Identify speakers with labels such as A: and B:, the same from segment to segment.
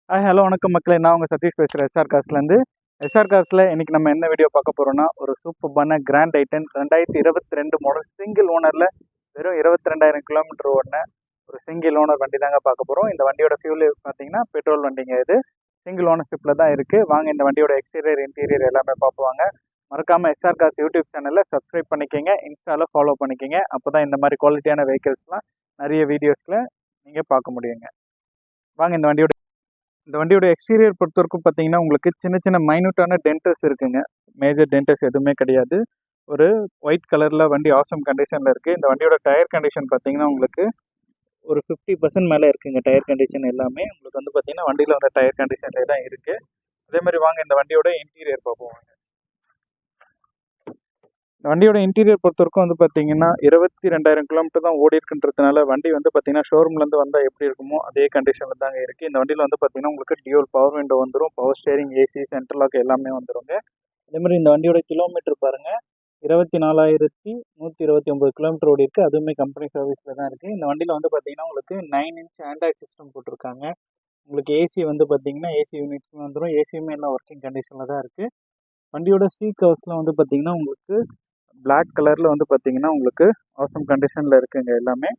A: Hello வணக்கம் மக்களே. நான் உங்கள் சதீஷ் பேசுகிறேன் எஸ்ஆர் கார்ஸ்லேருந்து. எஸ்ஆர் கார்ஸில் இன்றைக்கி நம்ம என்ன வீடியோ பார்க்க போகிறோன்னா, ஒரு சூப்பர்பான கிராண்ட் ஐட்டன் 2022 மாடல் சிங்கிள் ஓனரில் வெறும் 22,000 கிலோமீட்டர் ஓடின ஒரு சிங்கிள் ஓனர் வண்டி தாங்க பார்க்க போகிறோம். இந்த வண்டியோட ஃபியூல் பார்த்தீங்கன்னா பெட்ரோல் வண்டிங்க. இது சிங்கிள் ஓனர்ஷிப்பில் தான் இருக்குது. வாங்க இந்த வண்டியோட எக்ஸ்டீரியர் இன்டீரியர் எல்லாமே பார்ப்போங்க. மறக்காமல் எஸ்ஆர் கார்ஸ் யூடியூப் சேனலில் சப்ஸ்கிரைப் பண்ணிக்கோங்க, இன்ஸ்டாவில் ஃபாலோ பண்ணிக்கோங்க. அப்போ தான் இந்த மாதிரி குவாலிட்டியான வெஹிக்கிள்ஸ்லாம் நிறைய வீடியோஸில் நீங்கள் பார்க்க முடியுங்க. வாங்க இந்த வண்டியோட எக்ஸ்டீரியர் பொறுத்தவரைக்கும் பார்த்தீங்கன்னா உங்களுக்கு சின்ன சின்ன மைனூட்டான டென்டர்ஸ் இருக்குங்க. மேஜர் டென்டர்ஸ் எதுவுமே கிடையாது. ஒரு ஒயிட் கலரில் வண்டி ஆசம் கண்டிஷனில் இருக்குது. இந்த வண்டியோட டயர் கண்டிஷன் பார்த்தீங்கன்னா உங்களுக்கு ஒரு 50% மேலே இருக்குங்க. டயர் கண்டிஷன் எல்லாமே உங்களுக்கு வந்து பார்த்தீங்கன்னா வண்டியில் வந்து டயர் கண்டிஷன்லேயே தான் இருக்குது. அதே மாதிரி வாங்க இந்த வண்டியோட இன்டீரியர் பார்ப்போம். இந்த வண்டியோட இன்டீரியர் பொறுத்தவரைக்கும் வந்து பார்த்தீங்கன்னா 22,000 கிலோமீட்டர் தான் ஓடி இருக்குன்றதுனால வண்டி வந்து பார்த்தீங்கன்னா ஷோரூம்லேருந்து வந்தால் எப்படி இருக்குமோ அதே கண்டிஷனில் தாங்க இருக்குது. இந்த வண்டியில் வந்து பார்த்தீங்கன்னா உங்களுக்கு டியூல் பவர் விண்டோ வந்துடும், power steering, AC, central lock எல்லாமே வந்துடுங்க. அதேமாதிரி இந்த வண்டியோட கிலோமீட்டர் பாருங்கள், 24,129 கிலோமீட்டர் ஓடி இருக்குது. அதுவுமே கம்பெனி சர்வீஸில் தான் இருக்குது. இந்த வண்டியில் வந்து பார்த்தீங்கன்னா உங்களுக்கு 9 இன்ச் ஆண்ட்ராய்ட் சிஸ்டம் போட்டிருக்காங்க. உங்களுக்கு ஏசி வந்து பார்த்தீங்கன்னா ஏசி யூனிட்ஸுமே வந்துடும். ஏசியுமே எல்லாம் ஒர்க்கிங் கண்டிஷனில் தான் இருக்குது. வண்டியோட சீட் கவர்ஸ்லாம் வந்து பார்த்தீங்கன்னா உங்களுக்கு பிளாக் கலரில் வந்து பார்த்தீங்கன்னா உங்களுக்கு ஆசம் கண்டிஷனில் இருக்குங்க எல்லாமே.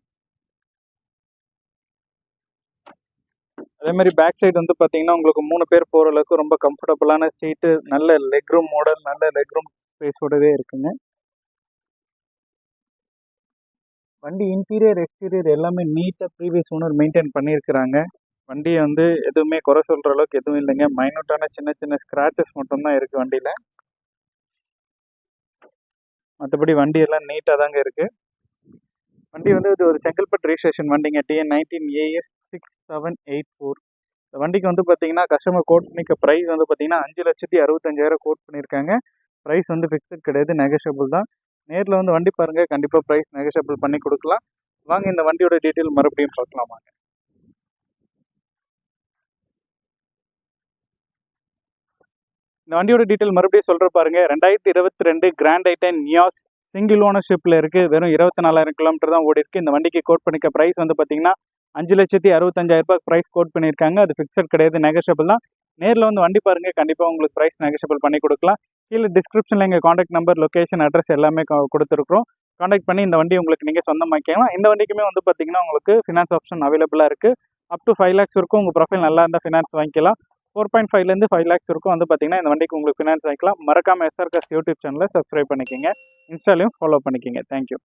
A: அதே மாதிரி பேக் சைடு வந்து பார்த்தீங்கன்னா உங்களுக்கு 3 பேர் போகிற அளவுக்கு ரொம்ப கம்ஃபர்டபுளான சீட்டு, நல்ல லெக் ரூம் மாடல், நல்ல லெக் ரூம் ஸ்பேஸோடவே இருக்குங்க. வண்டி இன்டீரியர் எக்ஸ்டீரியர் எல்லாமே நீட்டாக ப்ரீவியஸ் ஓனர் மெயின்டைன் பண்ணியிருக்கிறாங்க. வண்டியை வந்து எதுவுமே குறை சொல்கிற அளவுக்கு எதுவும் இல்லைங்க. மைனூட்டான சின்ன சின்ன ஸ்க்ராச்சஸ் மட்டும்தான் இருக்குது வண்டியில். மற்றபடி வண்டி எல்லாம் நீட்டாக தாங்க இருக்குது. வண்டி வந்து இது ஒரு செங்கல்பட்டு ரிஜிஸ்ட்ரேஷன் வண்டிங்க. TN 19 AS 6784. இந்த வண்டிக்கு வந்து பார்த்தீங்கன்னா கஸ்டமர் கோட் பண்ணிக்க ப்ரைஸ் வந்து பார்த்தீங்கன்னா 5,65,000 கோட் பண்ணியிருக்காங்க. ப்ரைஸ் வந்து ஃபிக்ஸட் கிடையாது, நெகோஷியபிள் தான். நேரில் வந்து வண்டி பாருங்கள், கண்டிப்பாக ப்ரைஸ் நெகோஷியபிள் பண்ணி கொடுக்கலாம். வாங்க இந்த வண்டியோட டீட்டெயில் மறுபடியும் பார்க்கலாமாங்க. இந்த வண்டியோட டீட்டெயில் மறுபடியும் சொல்கிற பாருங்க. 2022 கிராண்ட் ஐட்டன் நியாஸ் சிங்கிள் ஓனர்ஷிப்பில் இருக்குது. வெறும் 24,000 கிலோமீட்டர் தான் ஓடி இருக்குது. இந்த வண்டிக்கு கோட் பண்ணிக்க ப்ரைஸ் வந்து பார்த்தீங்கன்னா 5,65,000 ப்ரைஸ் கோட் பண்ணியிருக்காங்க. அது ஃபிக்ஸட் கிடையாது, நெகோஷியபிள் தான். நேரில் வந்து வண்டி பாருங்கள், கண்டிப்பாக உங்களுக்கு ப்ரைஸ் நெகோஷியபிள் பண்ணி கொடுக்கலாம். கீழே டிஸ்கிரிப்ஷனில் எங்கள் காண்டாக்ட் நம்பர், லொக்கேஷன், அட்ரஸ் எல்லாமே கொடுத்துருக்குறோம். காண்டாக்ட் பண்ணி இந்த வண்டி உங்களுக்கு நீங்கள் சொந்தமாக்கலாம். இந்த வண்டிக்குமே வந்து பார்த்தீங்கன்னா உங்களுக்கு ஃபினான்ஸ் ஆப்ஷன் அவைலபிளாக இருக்குது. அப் டு 5 lakhs வரைக்கும் உங்கள் ப்ரொஃபைல் நல்லா இருந்தால் ஃபினான்ஸ் வாங்கிக்கலாம். 4.5 5 lakhs வரைக்கும் வந்து பார்த்தீங்கன்னா இந்த வண்டிக்கு உங்களுக்கு ஃபினான்ஸ் வாங்கிக்கலாம். மறக்காமல் எஸ்ஆர் கார்ஸ் யூடியூப் சேனலை சப்ஸ்கிரைப் பண்ணிக்கோங்க, இன்ஸ்டாலையும் ஃபாலோ பண்ணிக்கோங்க. தேங்க்யூ.